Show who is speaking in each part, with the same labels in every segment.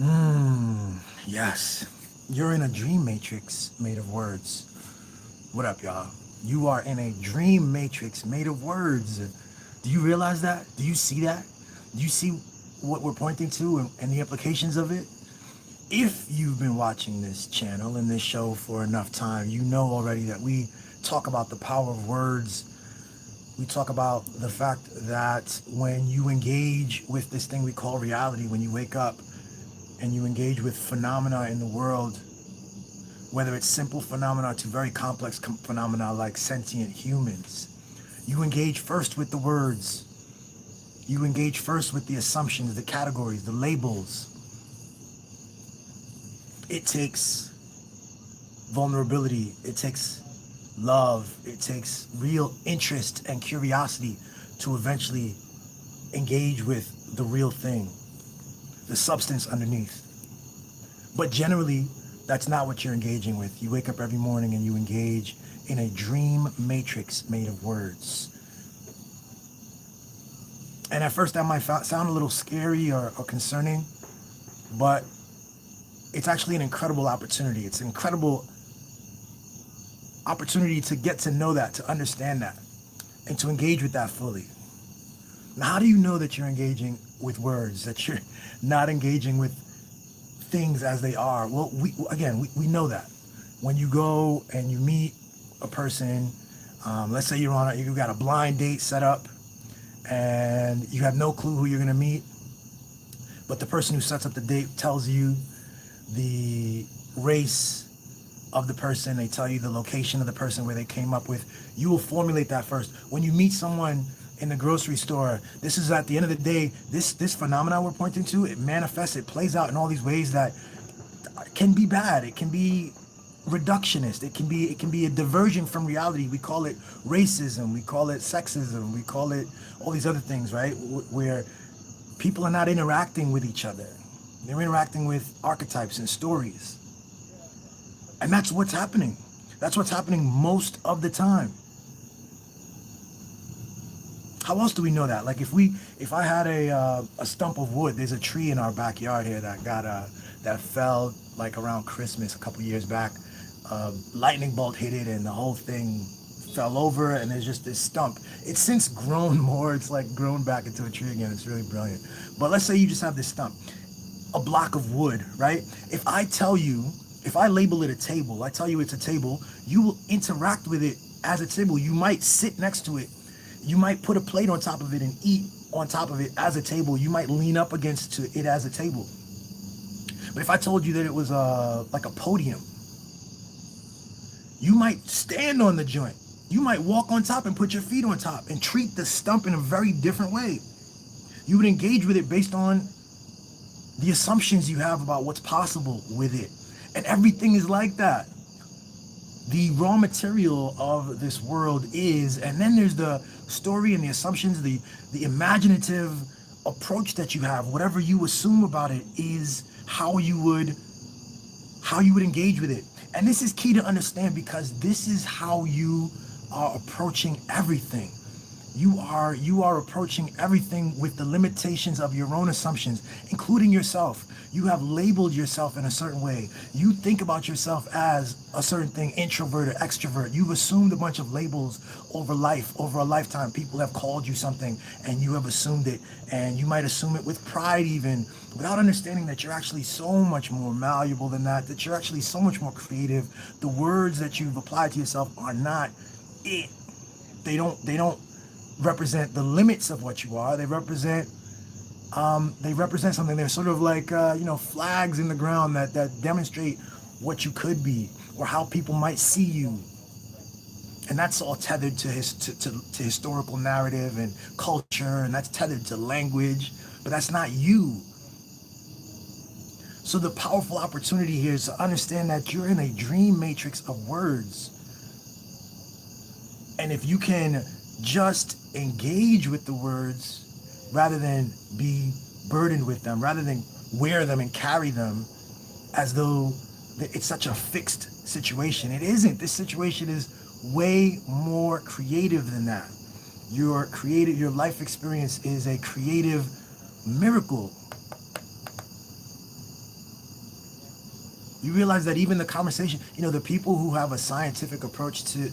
Speaker 1: Yes. You're in a dream matrix made of words. What up, y'all? You are in a dream matrix made of words. Do you realize that? Do you see that? Do you see what we're pointing to and the implications of it? If you've been watching this channel and this show for enough time, you know already that we talk about the power of words. We talk about the fact that when you engage with this thing we call reality, when you wake up and you engage with phenomena in the world, whether it's simple phenomena to very complex phenomena like sentient humans, you engage first with the words. You engage first with the assumptions, the categories, the labels. It takes vulnerability. It takes love. It takes real interest and curiosity to eventually engage with the real thing, the substance underneath. But generally, that's not what you're engaging with. You wake up every morning and you engage in a dream matrix made of words. And at first, that might sound a little scary or concerning, but it's actually an incredible opportunity. It's an incredible opportunity to get to know that, to understand that, and to engage with that fully. Now, how do you know that you're engaging with words, that you're not engaging with things as they are? Well, we know that. When you go and you meet a person, let's say you've got a blind date set up, and you have no clue who you're going to meet, but the person who sets up the date tells you the race of the person, they tell you the location of the person where they came up with. You will formulate that first. When you meet someone in the grocery store, this is at the end of the day, this phenomena we're pointing to, it manifests, it plays out in all these ways that can be bad. It can be reductionist. It can be a diversion from reality. We call it racism, we call it sexism, we call it all these other things, right? Where people are not interacting with each other. They're interacting with archetypes and stories. And that's what's happening. That's what's happening most of the time. How else do we know that? Like if I had a stump of wood, there's a tree in our backyard here that fell like around Christmas a couple years back. Lightning bolt hit it, and the whole thing fell over, and there's just this stump. It's since grown more. It's like grown back into a tree again. It's really brilliant. But let's say you just have this stump, a block of wood, right? If I label it a table, I tell you it's a table, you will interact with it as a table. You might sit next to it. You might put a plate on top of it and eat on top of it as a table. You might lean up against it as a table. But if I told you that it was like a podium, you might stand on the joint. You might walk on top and put your feet on top and treat the stump in a very different way. You would engage with it based on the assumptions you have about what's possible with it. And everything is like that. The raw material of this world is, and then there's the story and the assumptions, the imaginative approach that you have. Whatever you assume about it is how you would engage with it. And this is key to understand, because this is how you are approaching everything. You are approaching everything with the limitations of your own assumptions, including yourself. You have labeled yourself in a certain way. You think about yourself as a certain thing, introvert or extrovert. You've assumed a bunch of labels over life, over a lifetime. People have called you something and you have assumed it. And you might assume it with pride even, without understanding that you're actually so much more malleable than that you're actually so much more creative. The words that you've applied to yourself are not it. They don't represent the limits of what you are. They represent something. They're sort of like flags in the ground that demonstrate what you could be or how people might see you. And that's all tethered to historical narrative and culture, and that's tethered to language, but that's not you. So the powerful opportunity here is to understand that you're in a dream matrix of words. And if you can just engage with the words rather than be burdened with them, rather than wear them and carry them as though it's such a fixed situation. It isn't. This situation is way more creative than that. Your life experience is a creative miracle. You realize that even the conversation, the people who have a scientific approach to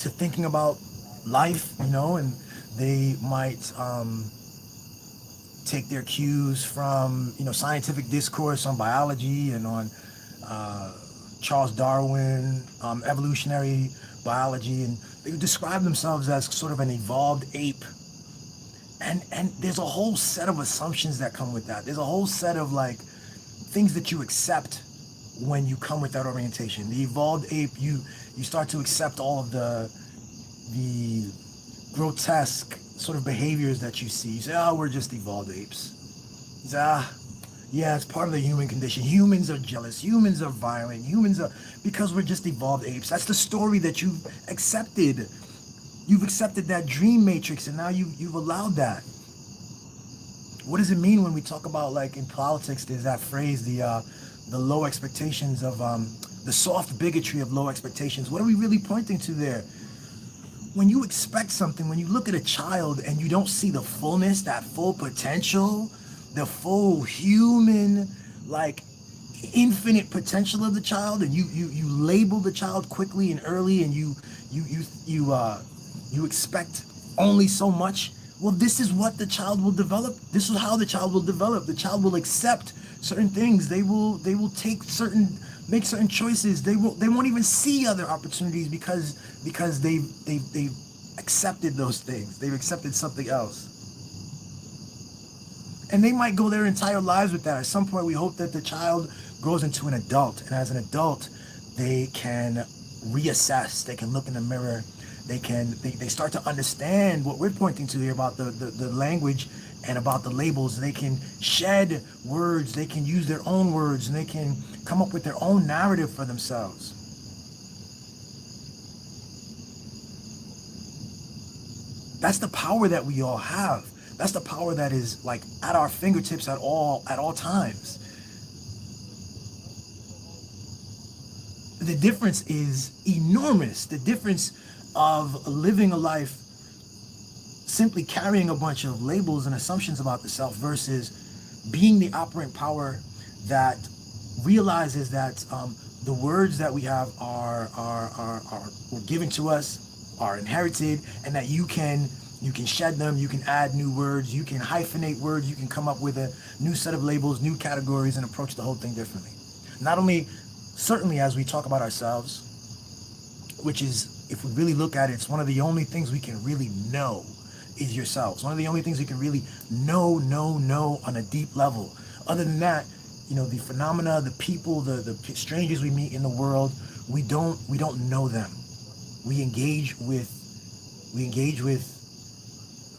Speaker 1: thinking about life, and they might take their cues from scientific discourse on biology and on uh, Charles Darwin, evolutionary biology, and they describe themselves as sort of an evolved ape. And there's a whole set of assumptions that come with that. There's a whole set of like things that you accept when you come with that orientation. The evolved ape, you start to accept all of the grotesque sort of behaviors that you see. You say, oh, we're just evolved apes. You say, yeah, it's part of the human condition. Humans are jealous. Humans are violent. Humans are, because we're just evolved apes. That's the story that you've accepted. You've accepted that dream matrix, and now you've allowed that. What does it mean when we talk about, like in politics, there's that phrase, the low expectations of, the soft bigotry of low expectations. What are we really pointing to there? When you expect something, when you look at a child and you don't see the fullness, that full potential, the full human, like infinite potential of the child, and you label the child quickly and early, and you expect only so much. Well, this is what the child will develop. This is how the child will develop. The child will accept certain things. They will make certain choices. They won't even see other opportunities because they've accepted those things. They've accepted something else. And they might go their entire lives with that. At some point, we hope that the child grows into an adult. And as an adult, they can reassess. They can look in the mirror. They start to understand what we're pointing to here about the language and about the labels. They can shed words. They can use their own words, and they can come up with their own narrative for themselves. That's the power that we all have. That's the power that is like at our fingertips at all times. The difference is enormous. The difference of living a life simply carrying a bunch of labels and assumptions about the self versus being the operant power that realizes that the words that we have are were given to us, are inherited, and that you can shed them, you can add new words, you can hyphenate words, you can come up with a new set of labels, new categories, and approach the whole thing differently. Not only, certainly as we talk about ourselves, which is, if we really look at it, it's one of the only things we can really know is yourselves. One of the only things you can really know on a deep level. Other than that, the phenomena, the people, the strangers we meet in the world, we don't know them. We engage with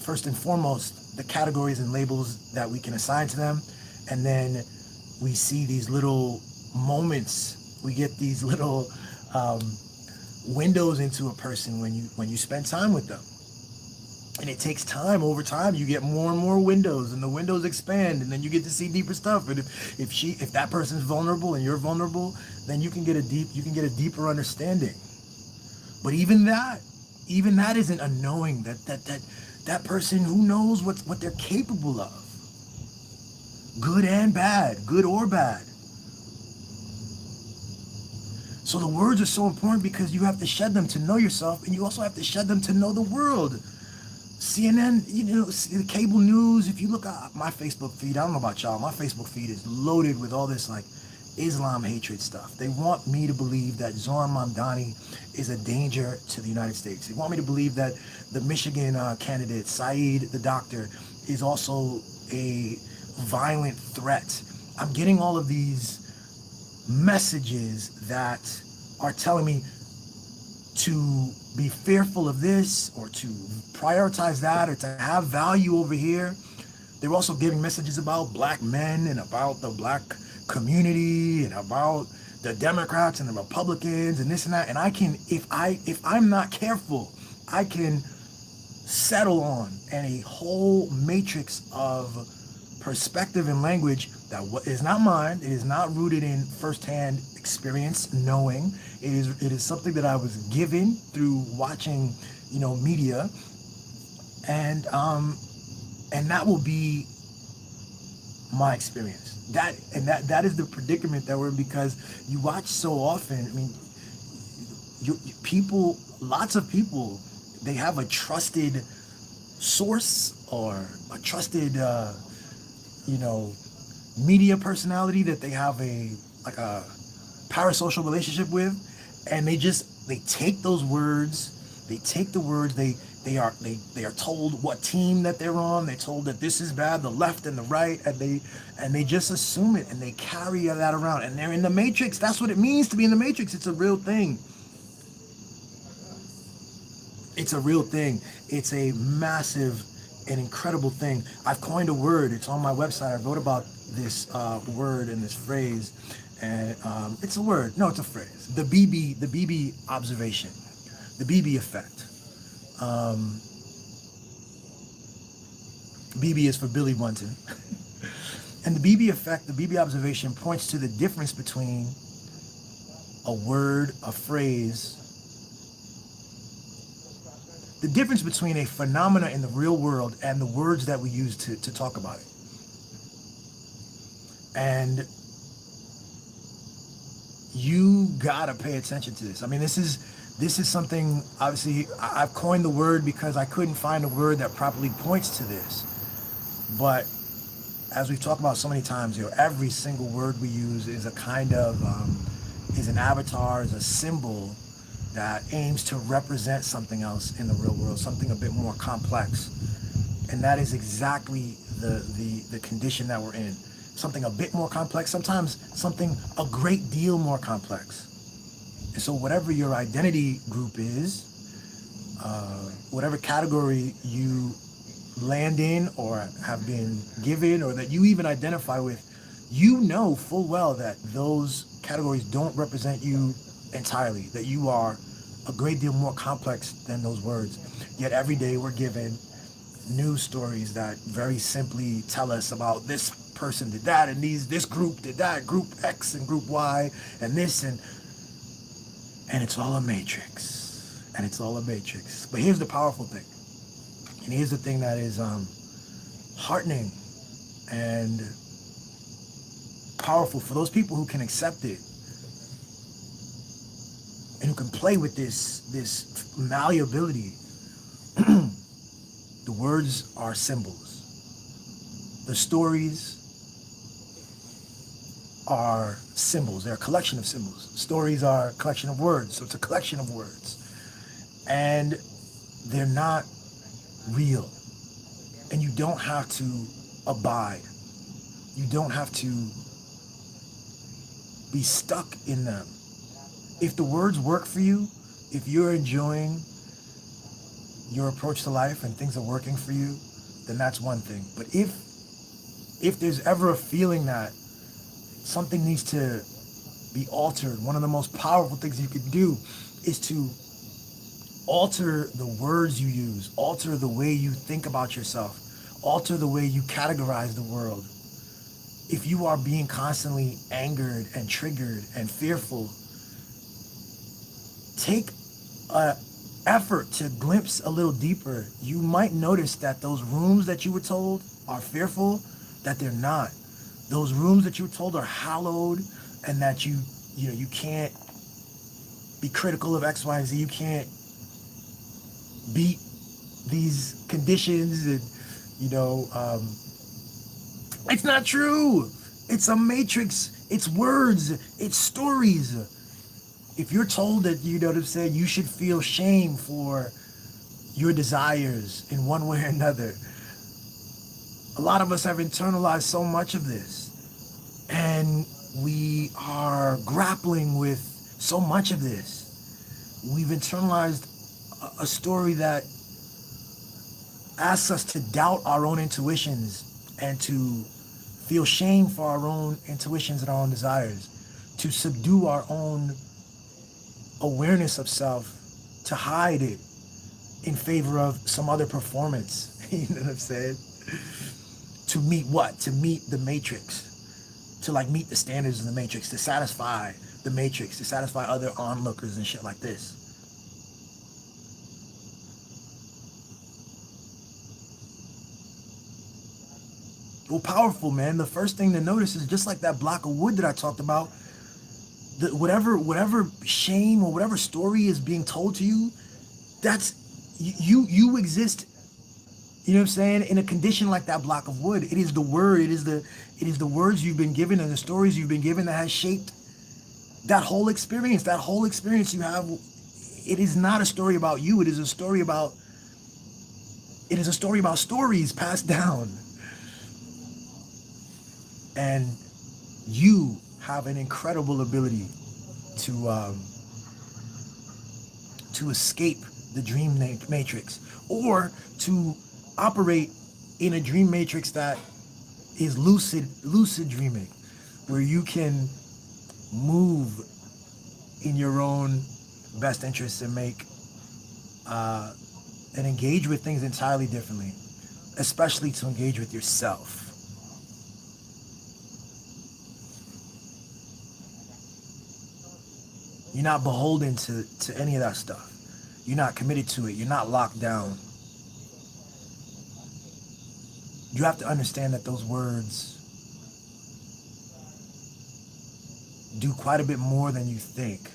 Speaker 1: first and foremost the categories and labels that we can assign to them, and then we see these little moments. We get these little windows into a person when you spend time with them. And it takes time. Over time, you get more and more windows, and the windows expand, and then you get to see deeper stuff. And if that person's vulnerable and you're vulnerable, then you can get a deeper understanding. But even that isn't a knowing. That person, who knows what they're capable of, good and bad, good or bad. So the words are so important because you have to shed them to know yourself, and you also have to shed them to know the world. CNN, the cable news, if you look at my Facebook feed, I don't know about y'all, my Facebook feed is loaded with all this like Islam hatred stuff. They want me to believe that Zohran Mamdani is a danger to the United States. They want me to believe that the Michigan candidate, Saeed the doctor, is also a violent threat. I'm getting all of these messages that are telling me to be fearful of this, or to prioritize that, or to have value over here. They're also giving messages about black men and about the black community and about the Democrats and the Republicans and this and that. And I can, if I'm not careful, I can settle on a whole matrix of perspective and language that is not mine. It is not rooted in firsthand experience, knowing. It is something that I was given through watching, media, and that will be my experience. That is the predicament that we're in, because you watch so often. I mean, people, lots of people, they have a trusted source or a trusted, you know, media personality that they have a like a parasocial relationship with, and they take those words, they take the words, they are told what team that they're on, they're told that this is bad, the left and the right, and they just assume it, and they carry that around, and they're in the matrix. That's what it means to be in the matrix. It's a real thing. It's a real thing. It's a massive and incredible thing. I've coined a word. It's on my website. I wrote about this word and this phrase, and it's a word. No, it's a phrase. The BB observation, the BB effect. Um, BB is for Billy Bunton. And the BB effect, the BB observation, points to the difference between a word, a phrase, the difference between a phenomena in the real world and the words that we use to talk about it. And you gotta pay attention to this. I mean, this is something, obviously, I've coined the word because I couldn't find a word that properly points to this. But as we've talked about so many times, every single word we use is a kind of, is an avatar, is a symbol that aims to represent something else in the real world, something a bit more complex. And that is exactly the condition that we're in. Something a bit more complex, sometimes something a great deal more complex. And so whatever your identity group is, whatever category you land in or have been given or that you even identify with, you know full well that those categories don't represent you entirely, that you are a great deal more complex than those words. Yet every day we're given news stories that very simply tell us about this person did that, and this group did that, group X and group Y, and this, and it's all a matrix. And it's all a matrix. But here's the powerful thing. And here's the thing that is heartening and powerful for those people who can accept it and who can play with this malleability. The words are symbols. The stories are symbols. They're a collection of symbols. Stories are a collection of words. So it's a collection of words. And they're not real. And you don't have to abide. You don't have to be stuck in them. If the words work for you, if you're enjoying your approach to life and things are working for you, then that's one thing. But if there's ever a feeling that something needs to be altered, one of the most powerful things you could do is to alter the words you use, alter the way you think about yourself, alter the way you categorize the world. If you are being constantly angered and triggered and fearful, take an effort to glimpse a little deeper. You might notice that those rooms that you were told are fearful, that they're not. Those rooms that you were told are hallowed, and that you can't be critical of X, Y, and Z. You can't beat these conditions, and it's not true. It's a matrix. It's words. It's stories. If you're told that, you should feel shame for your desires in one way or another, a lot of us have internalized so much of this, and we are grappling with so much of this. We've internalized a story that asks us to doubt our own intuitions and to feel shame for our own intuitions and our own desires, to subdue our own awareness of self, to hide it in favor of some other performance. You know what I'm saying? To meet what? To meet the matrix. To meet the standards of the matrix, to satisfy the matrix, to satisfy other onlookers and shit like this. Well, powerful, man. The first thing to notice is just like that block of wood that I talked about, whatever shame or whatever story is being told to you, that's you exist, you know what I'm saying, in a condition like that block of wood. It is the word, it is the words you've been given and the stories you've been given that has shaped that whole experience. That whole experience you have, it is not a story about you. It is a story about stories passed down. And you have an incredible ability to escape the dream matrix, or to operate in a dream matrix that is lucid dreaming, where you can move in your own best interests and make and engage with things entirely differently, especially to engage with yourself. You're not beholden to any of that stuff. You're not committed to it. You're not locked down. You have to understand that those words do quite a bit more than you think.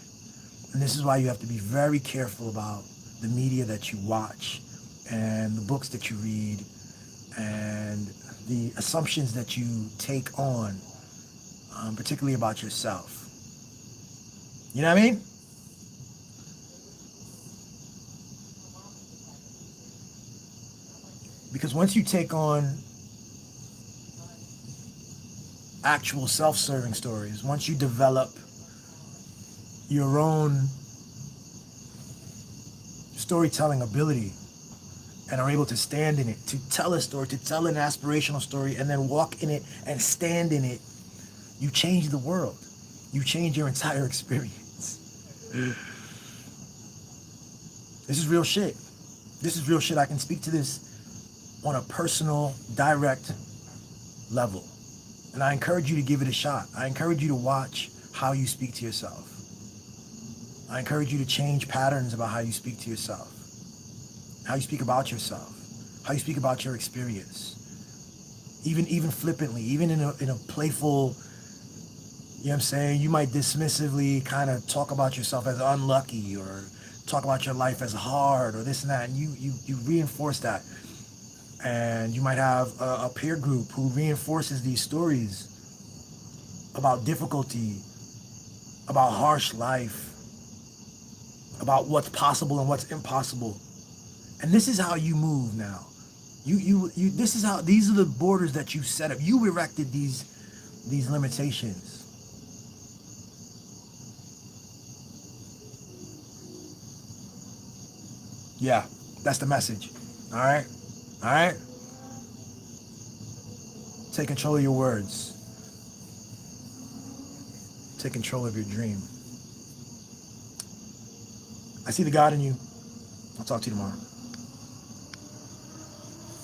Speaker 1: And this is why you have to be very careful about the media that you watch and the books that you read and the assumptions that you take on, particularly about yourself. You know what I mean? Because once you take on actual self-serving stories, once you develop your own storytelling ability and are able to stand in it, to tell a story, to tell an aspirational story, and then walk in it and stand in it, you change the world. You change your entire experience. This is real shit. This is real shit. I can speak to this on a personal, direct level. And I encourage you to give it a shot. I encourage you to watch how you speak to yourself. I encourage you to change patterns about how you speak to yourself, how you speak about yourself, how you speak about your experience. Even flippantly, even in a playful, you know what I'm saying, you might dismissively kind of talk about yourself as unlucky, or talk about your life as hard, or this and that, and you reinforce that. And you might have a peer group who reinforces these stories about difficulty, about harsh life, about what's possible and what's impossible. And this is how you move now. This is how, these are the borders that you set up. You erected these limitations. Yeah, that's the message. All right? All right? Take control of your words. Take control of your dream. I see the God in you. I'll talk to you tomorrow.